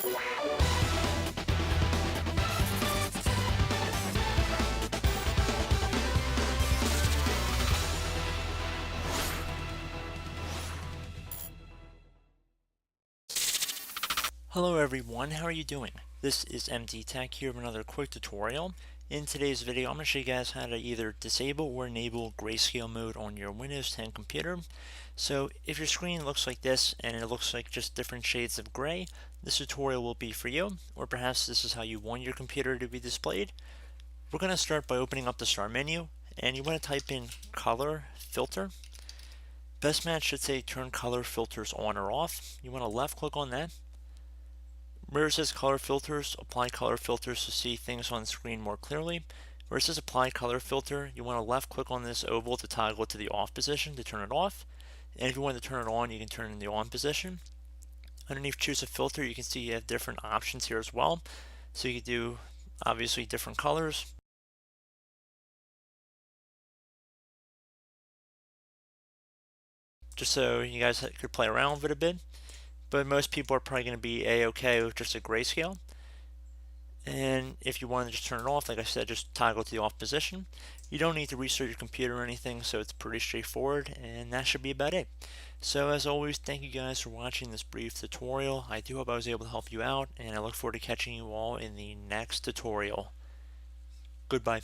Hello everyone, how are you doing? This is MD Tech here with another quick tutorial. In today's video, I'm going to show you guys how to either disable or enable grayscale mode on your Windows 10 computer. So if your screen looks like this and it looks like just different shades of gray, this tutorial will be for you, or perhaps this is how you want your computer to be displayed. We're going to start by opening up the start menu, and you want to type in color filter. Best match should say turn color filters on or off. You want to left click on that. Where it says color filters, apply color filters to see things on the screen more clearly. Where it says apply color filter, you want to left click on this oval to toggle it to the off position to turn it off. And if you want to turn it on, you can turn it in the on position. Underneath choose a filter, you can see you have different options here as well. So you can do obviously different colors. Just so you guys could play around with it a bit. But most people are probably going to be a-okay with just a grayscale. And if you want to just turn it off, like I said, just toggle to the off position. You don't need to restart your computer or anything, so it's pretty straightforward, and that should be about it. So as always, thank you guys for watching this brief tutorial. I do hope I was able to help you out, and I look forward to catching you all in the next tutorial. Goodbye.